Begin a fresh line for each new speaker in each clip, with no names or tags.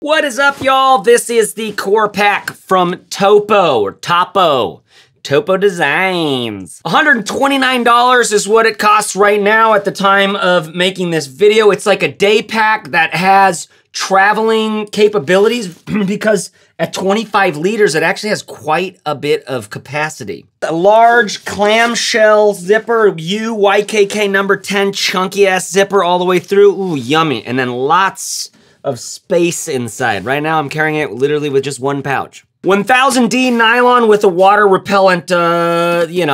What is up, y'all? This is the core pack from Topo, or Topo. Topo Designs. $129 is what it costs right now at the time of making this video. It's like a day pack that has traveling capabilities because at 25 liters, it actually has quite a bit of capacity. A large clamshell zipper, YKK number 10, chunky ass zipper all the way through. Ooh, yummy. And then lots of space inside. Right now I'm carrying it literally with just one pouch. 1000D nylon with a water repellent,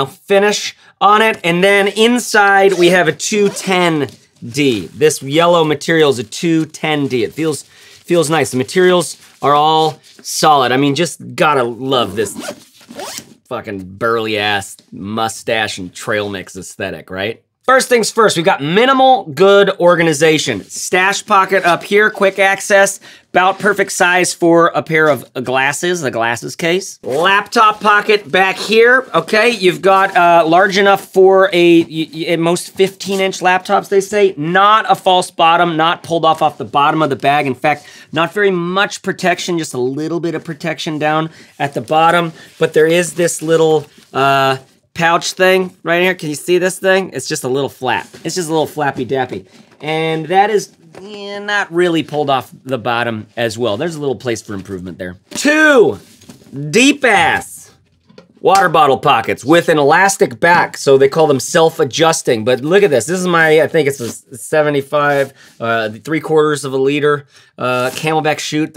finish on it. And then inside we have a 210D. This yellow material is a 210D. It feels nice. The materials are all solid. I mean, just gotta love this fucking burly ass mustache and trail mix aesthetic, right? First things first, we've got minimal good organization. Stash pocket up here, quick access, about perfect size for a pair of glasses, a glasses case. Laptop pocket back here, okay? You've got large enough for at most 15-inch laptops, they say. Not a false bottom, not pulled off the bottom of the bag. In fact, not very much protection, just a little bit of protection down at the bottom. But there is this little, pouch thing right here. Can you see this thing? It's just a little flap. It's just a little flappy dappy. And that is not really pulled off the bottom as well. There's a little place for improvement there. 2 deep ass water bottle pockets with an elastic back. So they call them self-adjusting. But look at this. This is my, I think it's a 75, 3/4 of a liter Camelback chute.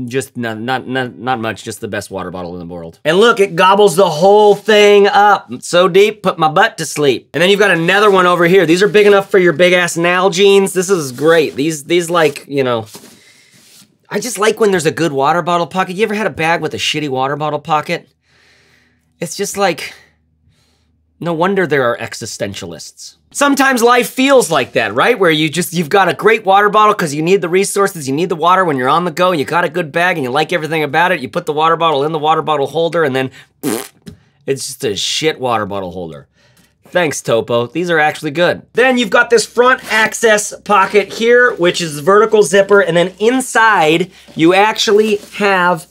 Just not much, just the best water bottle in the world. And look, it gobbles the whole thing up. It's so deep, put my butt to sleep. And then you've got another one over here. These are big enough for your big ass Nalgene's. This is great. These like, you know, I just like when there's a good water bottle pocket. You ever had a bag with a shitty water bottle pocket? It's just like, no wonder there are existentialists. Sometimes life feels like that, right? Where you've got a great water bottle because you need the resources, you need the water when you're on the go, and you got a good bag and you like everything about it. You put the water bottle in the water bottle holder and then it's just a shit water bottle holder. Thanks, Topo. These are actually good. Then you've got this front access pocket here, which is vertical zipper, and then inside you actually have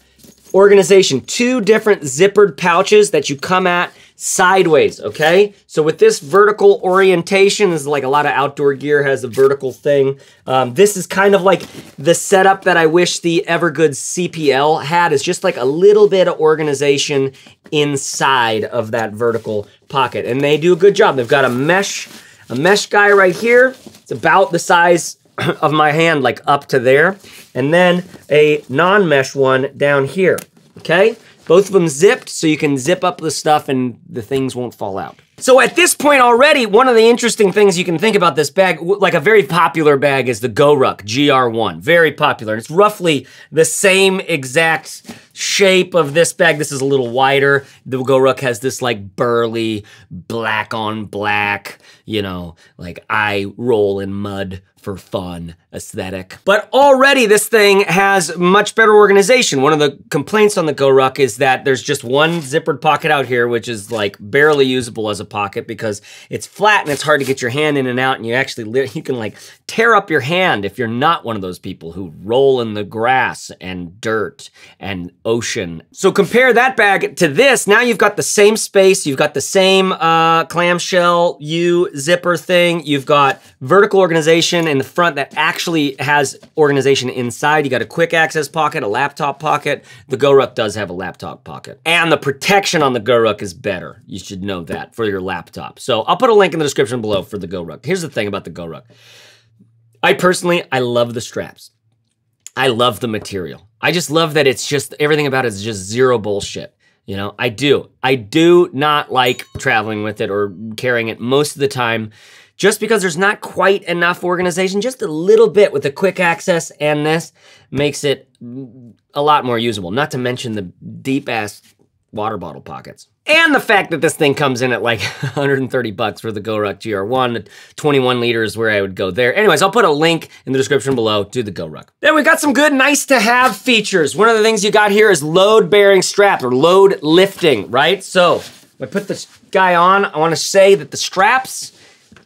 organization, 2 different zippered pouches that you come at sideways, okay? So with this vertical orientation, this is like a lot of outdoor gear has a vertical thing. This is kind of like the setup that I wish the Evergood CPL had, is just like a little bit of organization inside of that vertical pocket. And they do a good job. They've got a mesh guy right here. It's about the size of my hand, like up to there. And then a non-mesh one down here, okay? Both of them zipped, so you can zip up the stuff and the things won't fall out. So at this point already, one of the interesting things you can think about this bag, like a very popular bag, is the GoRuck GR1. Very popular. It's roughly the same exact shape of this bag. This is a little wider. The GoRuck has this like burly, black on black, you know, like I roll in mud for fun aesthetic. But already this thing has much better organization. One of the complaints on the GoRuck is that there's just one zippered pocket out here, which is like barely usable as a pocket because it's flat and it's hard to get your hand in and out, and you can like tear up your hand if you're not one of those people who roll in the grass and dirt and ocean. So compare that bag to this. Now you've got the same space, you've got the same clamshell zipper thing, you've got vertical organization in the front that actually has organization inside. You got a quick access pocket, a laptop pocket. The GoRuck does have a laptop pocket. And the protection on the GoRuck is better. You should know that for your laptop. So I'll put a link in the description below for the GoRuck. Here's the thing about the GoRuck. I love the straps. I love the material. I just love that it's just, everything about it is just zero bullshit. You know, I do not like traveling with it or carrying it most of the time, just because there's not quite enough organization. Just a little bit with the quick access, and this makes it a lot more usable. Not to mention the deep ass water bottle pockets. And the fact that this thing comes in at like 130 bucks for the GoRuck GR1, 21 liters where I would go there. Anyways, I'll put a link in the description below to the GoRuck. Then we got some good nice to have features. One of the things you got here is load bearing strap, or load lifting, right? So if I put this guy on, I wanna say that the straps,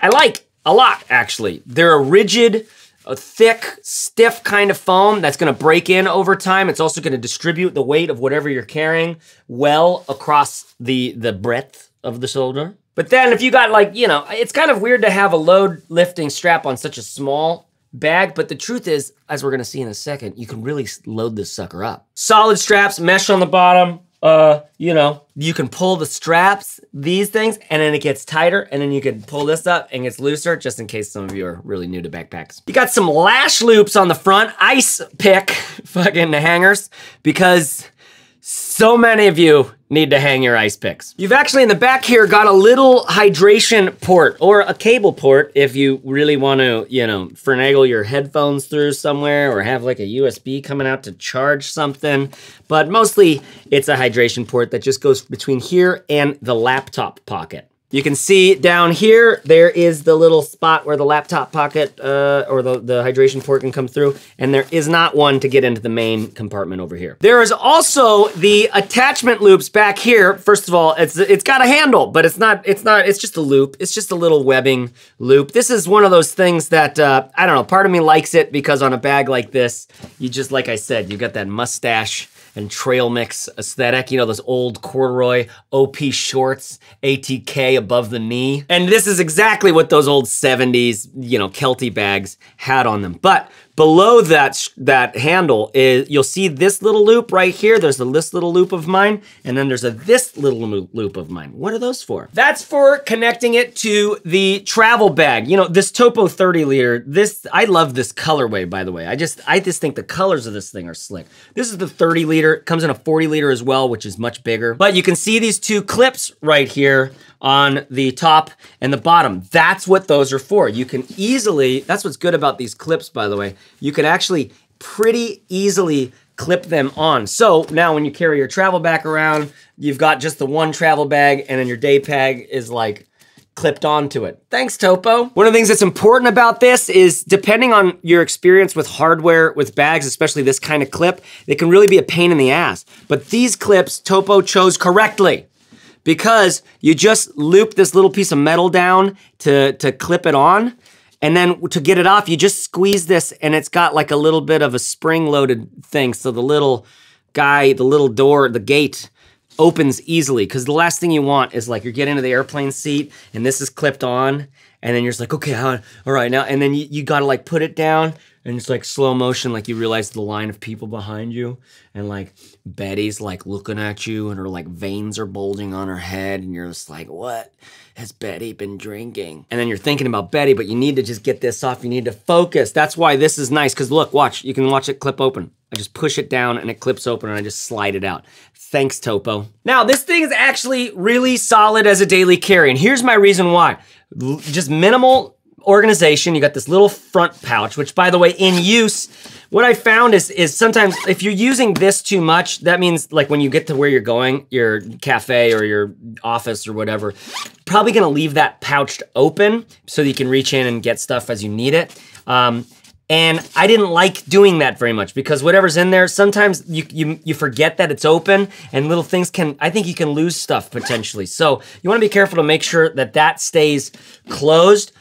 I like a lot actually. They're a rigid a thick, stiff kind of foam that's gonna break in over time. It's also gonna distribute the weight of whatever you're carrying well across the breadth of the shoulder. But then if you got like, you know, it's kind of weird to have a load lifting strap on such a small bag, but the truth is, as we're gonna see in a second, you can really load this sucker up. Solid straps, mesh on the bottom. You know, you can pull the straps, these things, and then it gets tighter, and then you can pull this up and it gets looser, just in case some of you are really new to backpacks. You got some lash loops on the front, ice pick fucking hangers, because so many of you need to hang your ice picks. You've actually in the back here got a little hydration port or a cable port if you really want to, you know, finagle your headphones through somewhere or have like a USB coming out to charge something. But mostly it's a hydration port that just goes between here and the laptop pocket. You can see down here, there is the little spot where the laptop pocket or the hydration port can come through, and there is not one to get into the main compartment over here. There is also the attachment loops back here. First of all, it's got a handle, but it's just a loop. It's just a little webbing loop. This is one of those things that, I don't know, part of me likes it because on a bag like this, you just, like I said, you got that mustache and trail mix aesthetic, you know, those old corduroy OP shorts, ATK above the knee. And this is exactly what those old 70s, you know, Kelty bags had on them. But below that handle is, you'll see this little loop right here. There's this little loop of mine, and then there's this little loop of mine. What are those for? That's for connecting it to the travel bag. You know, this Topo 30 liter, I love this colorway, by the way. I just think the colors of this thing are slick. This is the 30 liter, it comes in a 40 liter as well, which is much bigger. But you can see these two clips right here on the top and the bottom. That's what those are for. You can easily, that's what's good about these clips, by the way. You can actually pretty easily clip them on. So now when you carry your travel bag around, you've got just the one travel bag and then your day bag is like clipped onto it. Thanks, Topo. One of the things that's important about this is depending on your experience with hardware, with bags, especially this kind of clip, it can really be a pain in the ass. But these clips, Topo chose correctly, because you just loop this little piece of metal down to clip it on, and then to get it off, you just squeeze this, and it's got like a little bit of a spring-loaded thing, so the little guy, the little door, the gate opens easily, because the last thing you want is like you're getting into the airplane seat, and this is clipped on, and then you're just like, okay, all right, now, and then you gotta like put it down, and it's like slow motion, like you realize the line of people behind you, and like Betty's like looking at you, and her like veins are bulging on her head, and you're just like, what has Betty been drinking? And then you're thinking about Betty, but you need to just get this off, you need to focus. That's why this is nice, because look, watch, you can watch it clip open. I just push it down and it clips open and I just slide it out. Thanks, Topo. Now, this thing is actually really solid as a daily carry, and here's my reason why. Just minimal organization. You got this little front pouch, which by the way, in use, what I found is sometimes if you're using this too much, that means like when you get to where you're going, your cafe or your office or whatever, probably gonna leave that pouch open so that you can reach in and get stuff as you need it. And I didn't like doing that very much because whatever's in there, sometimes you forget that it's open and little things I think you can lose stuff potentially. So you wanna be careful to make sure that that stays closed.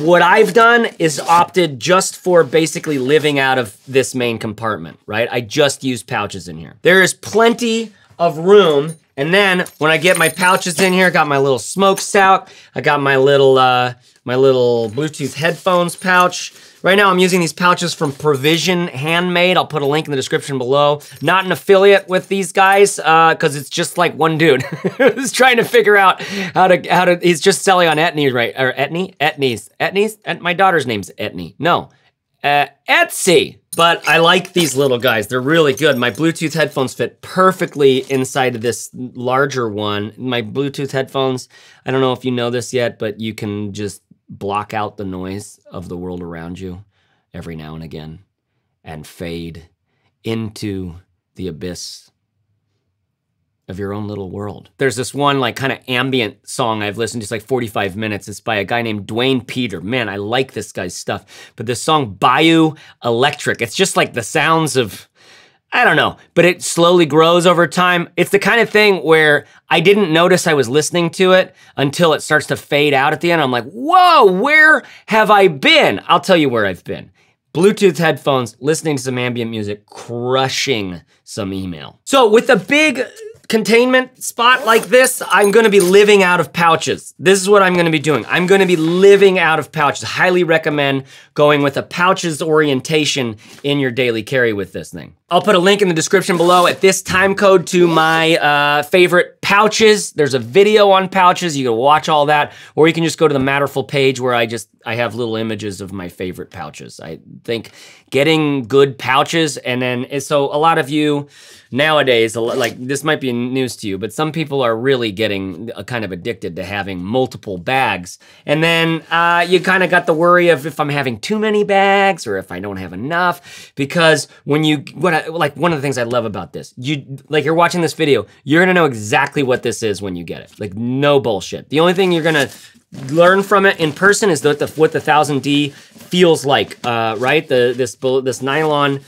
What I've done is opted just for basically living out of this main compartment, right? I just use pouches in here. There is plenty of room. And then when I get my pouches in here, I got my little smokestack, I got my little Bluetooth headphones pouch. Right now I'm using these pouches from Provision Handmade. I'll put a link in the description below. Not an affiliate with these guys, cause it's just like one dude who's trying to figure out how to, he's just selling on Etsy, right? Or Etnies? My daughter's name's Etnie. No, Etsy. But I like these little guys, they're really good. My Bluetooth headphones fit perfectly inside of this larger one. My Bluetooth headphones, I don't know if you know this yet, but you can just block out the noise of the world around you every now and again and fade into the abyss of your own little world. There's this one like kind of ambient song I've listened to, it's like 45 minutes. It's by a guy named Dwayne Peter. Man, I like this guy's stuff. But this song, Bayou Electric, it's just like the sounds of, I don't know, but it slowly grows over time. It's the kind of thing where I didn't notice I was listening to it until it starts to fade out at the end. I'm like, whoa, where have I been? I'll tell you where I've been. Bluetooth headphones, listening to some ambient music, crushing some email. So with a big containment spot like this, I'm gonna be living out of pouches. This is what I'm gonna be doing. I'm gonna be living out of pouches. Highly recommend going with a pouches orientation in your daily carry with this thing. I'll put a link in the description below at this time code to my favorite pouches. There's a video on pouches. You can watch all that, or you can just go to the Matterful page where I have little images of my favorite pouches. I think getting good pouches, and then, so a lot of you nowadays, like this might be news to you, but some people are really getting kind of addicted to having multiple bags. And then you kind of got the worry of if I'm having too many bags or if I don't have enough, because when you, like one of the things I love about this, you're watching this video, you're gonna know exactly what this is when you get it. Like no bullshit. The only thing you're gonna learn from it in person is what the 1000D feels like, right? This nylon,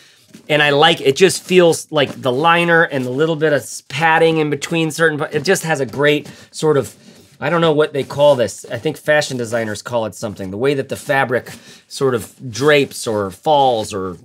and I like, it just feels like the liner and the little bit of padding in between certain, it just has a great sort of, I don't know what they call this. I think fashion designers call it something. The way that the fabric sort of drapes or falls or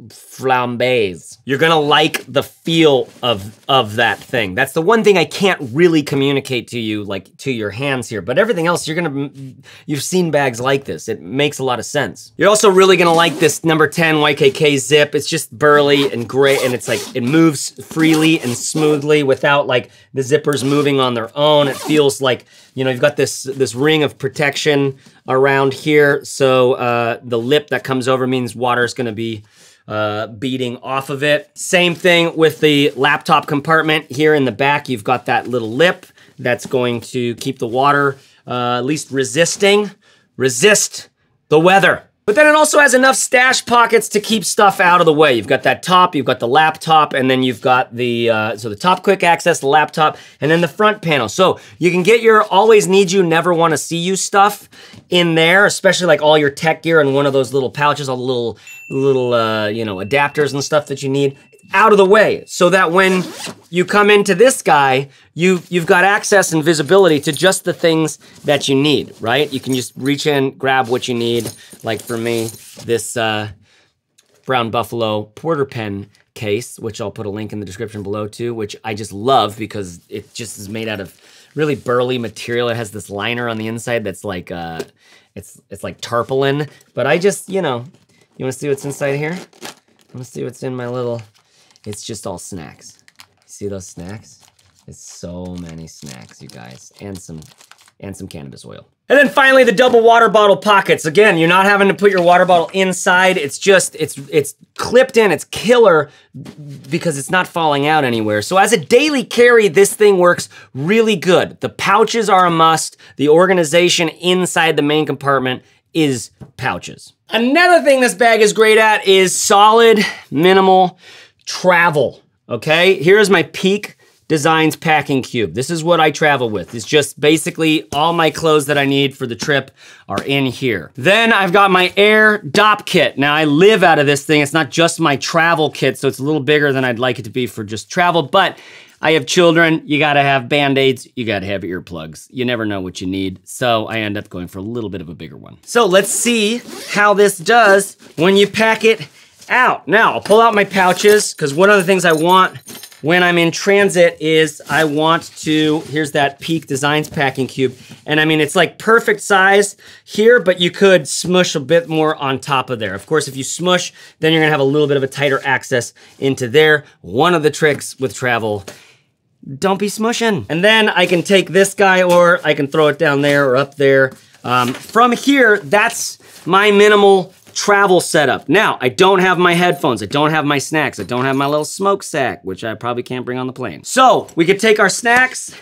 flambés. You're gonna like the feel of that thing. That's the one thing I can't really communicate to you, like to your hands here, but everything else, you've seen bags like this. It makes a lot of sense. You're also really gonna like this number 10 YKK zip. It's just burly and great, and it's like, it moves freely and smoothly without like the zippers moving on their own. It feels like, you know, you've got this ring of protection around here, so the lip that comes over means water's gonna be beating off of it. Same thing with the laptop compartment. Here in the back, you've got that little lip that's going to keep the water at least resist the weather. But then it also has enough stash pockets to keep stuff out of the way. You've got that top, you've got the laptop, and then you've got the, so the top quick access, the laptop, and then the front panel. So you can get your always need you, never wanna see you stuff in there, especially like all your tech gear in one of those little pouches, all the little you know, adapters and stuff that you need out of the way, so that when you come into this guy, you've got access and visibility to just the things that you need, right? You can just reach in, grab what you need. Like for me, this Brown Buffalo Porter pen case, which I'll put a link in the description below too, which I just love because it just is made out of really burly material. It has this liner on the inside that's like, it's like tarpaulin, but I just, you know, you wanna see what's inside here? I wanna see what's in my little, it's just all snacks. See those snacks? It's so many snacks, you guys, and some cannabis oil. And then finally, the double water bottle pockets. Again, you're not having to put your water bottle inside. It's just, it's clipped in, it's killer because it's not falling out anywhere. So as a daily carry, this thing works really good. The pouches are a must. The organization inside the main compartment is pouches. Another thing this bag is great at is solid, minimal travel, okay? Here's my Peak Designs packing cube. This is what I travel with. It's just basically all my clothes that I need for the trip are in here. Then I've got my Air Dop kit. Now I live out of this thing. It's not just my travel kit, so it's a little bigger than I'd like it to be for just travel, but I have children, you gotta have Band-Aids, you gotta have earplugs. You never know what you need, so I end up going for a little bit of a bigger one. So let's see how this does when you pack it out. Now, I'll pull out my pouches, because one of the things I want when I'm in transit is I want to, here's that Peak Designs packing cube, and I mean, it's like perfect size here, but you could smush a bit more on top of there. Of course, if you smush, then you're gonna have a little bit of a tighter access into there. One of the tricks with travel, don't be smushing. And then I can take this guy, or I can throw it down there or up there. From here, that's my minimal travel setup. Now, I don't have my headphones, I don't have my snacks, I don't have my little smoke sack, which I probably can't bring on the plane. So, we could take our snacks,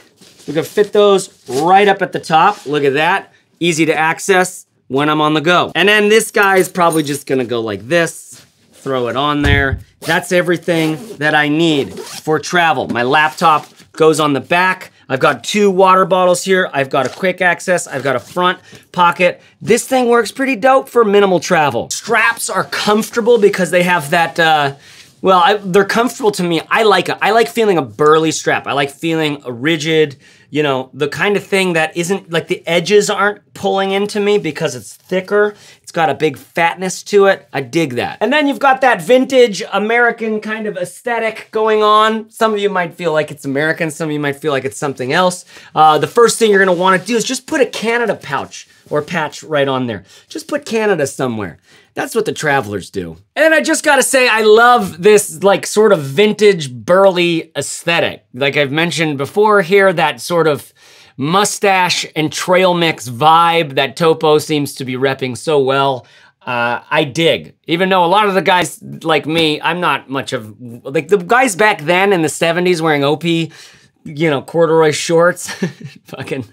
we could fit those right up at the top. Look at that, easy to access when I'm on the go. And then this guy is probably just gonna go like this, throw it on there. That's everything that I need for travel. My laptop goes on the back. I've got 2 water bottles here. I've got a quick access. I've got a front pocket. This thing works pretty dope for minimal travel. Straps are comfortable because they have that, well, they're comfortable to me. I like it. I like feeling a burly strap. I like feeling a rigid, you know, the kind of thing that isn't, like the edges aren't pulling into me because it's thicker. It's got a big fatness to it. I dig that. And then you've got that vintage American kind of aesthetic going on. Some of you might feel like it's American, some of you might feel like it's something else. The first thing you're gonna wanna do is just put a Canada pouch or patch right on there. Just put Canada somewhere. That's what the travelers do. And I just gotta say, I love this like sort of vintage burly aesthetic. Like I've mentioned before here, that sort of mustache and trail mix vibe that Topo seems to be repping so well. I dig. Even though a lot of the guys like me, I'm not much of, like the guys back then in the 70s wearing OP, you know, corduroy shorts, fucking,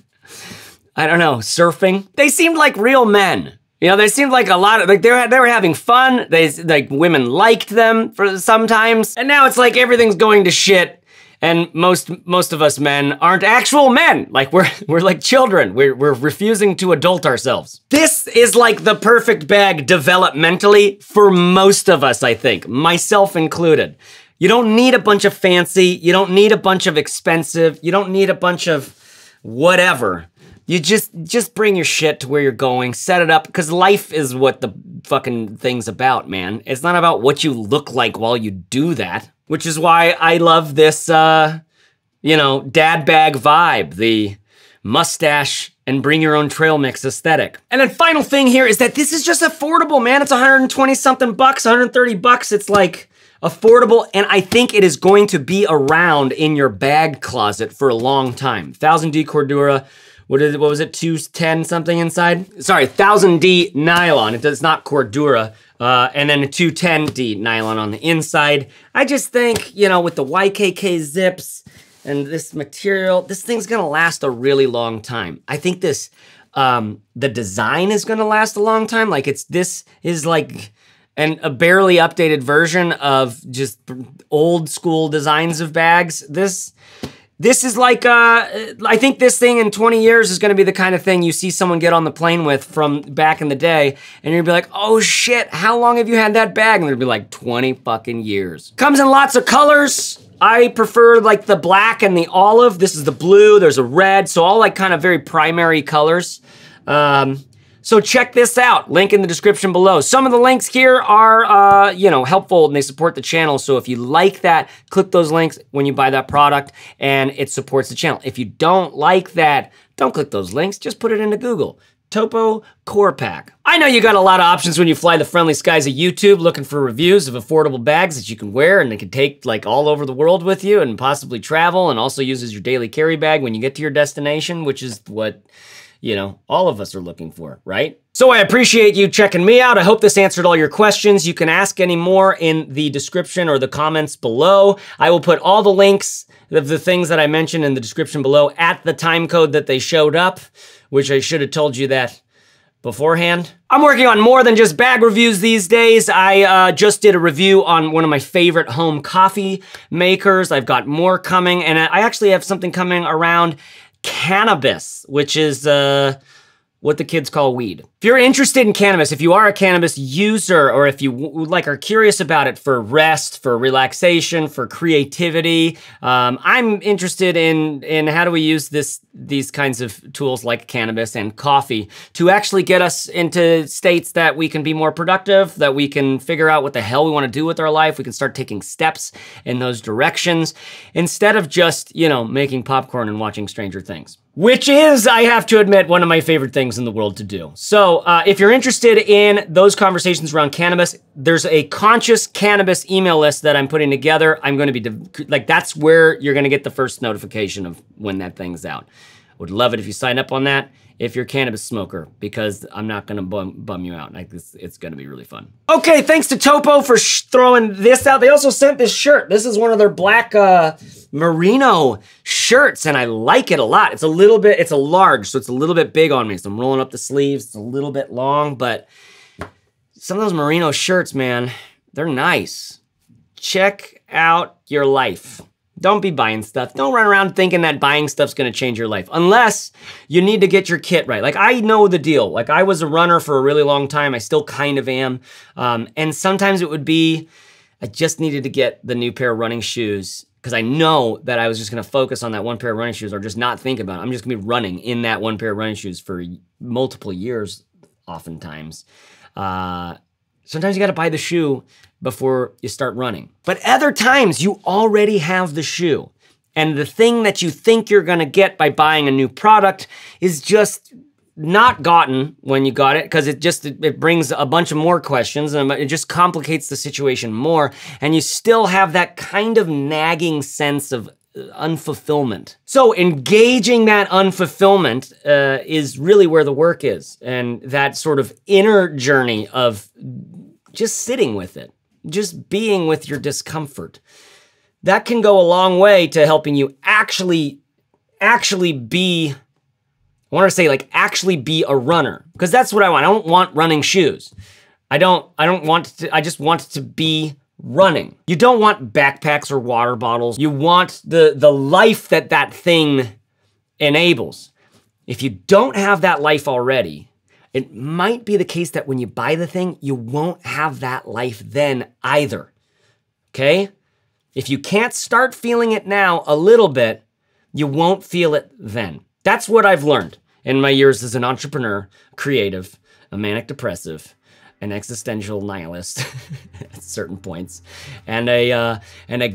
I don't know, surfing. They seemed like real men. You know, they seemed like a lot of, like they were having fun. Like women liked them for sometimes. And now it's like everything's going to shit. And most of us men aren't actual men. Like we're like children. We're refusing to adult ourselves. This is like the perfect bag developmentally for most of us, I think, myself included. You don't need a bunch of fancy. You don't need a bunch of expensive. You don't need a bunch of whatever. You just bring your shit to where you're going, set it up, because life is what the fucking thing's about, man. It's not about what you look like while you do that, which is why I love this, you know, dad bag vibe, the mustache and bring your own trail mix aesthetic. And then final thing here is that this is just affordable, man. It's 120 something bucks, 130 bucks. It's like affordable, and I think it is going to be around in your bag closet for a long time. 1000D Cordura. What was it, 210 something inside? Sorry, 1000D nylon. It's not Cordura. And then a 210D nylon on the inside. I just think, you know, with the YKK zips and this material, this thing's gonna last a really long time. I think this, the design is gonna last a long time. Like this is like a barely updated version of just old school designs of bags. This is like, I think this thing in 20 years is gonna be the kind of thing you see someone get on the plane with from back in the day, and you'll be like, oh shit, how long have you had that bag? And they'll be like, 20 fucking years. Comes in lots of colors. I prefer like the black and the olive. This is the blue, there's a red, so all like kind of very primary colors. So check this out, link in the description below. Some of the links here are, you know, helpful and they support the channel. So if you like that, click those links when you buy that product and it supports the channel. If you don't like that, don't click those links, just put it into Google. Topo Core Pack. I know you got a lot of options when you fly the friendly skies of YouTube looking for reviews of affordable bags that you can wear and they can take like all over the world with you and possibly travel, and also use as your daily carry bag when you get to your destination, which is what, you know, all of us are looking for, right? So I appreciate you checking me out. I hope this answered all your questions. You can ask any more in the description or the comments below. I will put all the links of the things that I mentioned in the description below at the time code that they showed up, which I should have told you that beforehand. I'm working on more than just bag reviews these days. I just did a review on one of my favorite home coffee makers. I've got more coming, and I actually have something coming around cannabis, which is what the kids call weed. If you're interested in cannabis, if you are a cannabis user, or if you like are curious about it for rest, for relaxation, for creativity, I'm interested in how do we use these kinds of tools like cannabis and coffee to actually get us into states that we can be more productive, that we can figure out what the hell we want to do with our life. We can start taking steps in those directions instead of just, you know, making popcorn and watching Stranger Things. Which is, I have to admit, one of my favorite things in the world to do. So if you're interested in those conversations around cannabis, there's a conscious cannabis email list that I'm putting together. I'm gonna be, like, that's where you're gonna get the first notification of when that thing's out. Would love it if you sign up on that if you're a cannabis smoker, because I'm not gonna bum you out. Like, it's gonna be really fun. Okay, thanks to Topo for throwing this out. They also sent this shirt. This is one of their black merino shirts, and I like it a lot. It's a little bit, it's a large, so it's a little bit big on me. So I'm rolling up the sleeves, it's a little bit long, but some of those merino shirts, man, they're nice. Check out your life. Don't be buying stuff. Don't run around thinking that buying stuff's gonna change your life, unless you need to get your kit right. Like, I know the deal. Like, I was a runner for a really long time. I still kind of am. And sometimes it would be, I just needed to get the new pair of running shoes because I know that I was just gonna focus on that one pair of running shoes or just not think about it. I'm just gonna be running in that one pair of running shoes for multiple years, oftentimes. Sometimes you gotta buy the shoe before you start running. But other times you already have the shoe. And the thing that you think you're gonna get by buying a new product is just not gotten when you got it, because it brings a bunch of more questions and it just complicates the situation more, and you still have that kind of nagging sense of unfulfillment. So engaging that unfulfillment is really where the work is, and that sort of inner journey of just sitting with it, just being with your discomfort. That can go a long way to helping you actually be, I want to say like actually be a runner, because that's what I want. I don't want running shoes. I just want to be running. You don't want backpacks or water bottles. You want the life that thing enables. If you don't have that life already, it might be the case that when you buy the thing, you won't have that life then either, okay? If you can't start feeling it now a little bit, you won't feel it then. That's what I've learned in my years as an entrepreneur, creative, a manic depressive, an existential nihilist at certain points, and a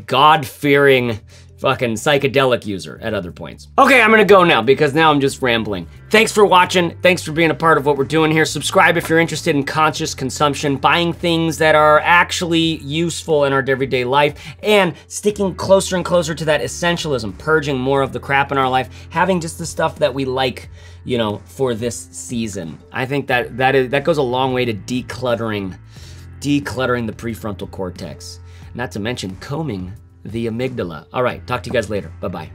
God-fearing fucking psychedelic user at other points. Okay, I'm gonna go now because now I'm just rambling. Thanks for watching. Thanks for being a part of what we're doing here. Subscribe if you're interested in conscious consumption, buying things that are actually useful in our everyday life, and sticking closer and closer to that essentialism, purging more of the crap in our life, having just the stuff that we like, you know, for this season. I think that goes a long way to decluttering the prefrontal cortex, not to mention combing the amygdala. All right, talk to you guys later. Bye-bye.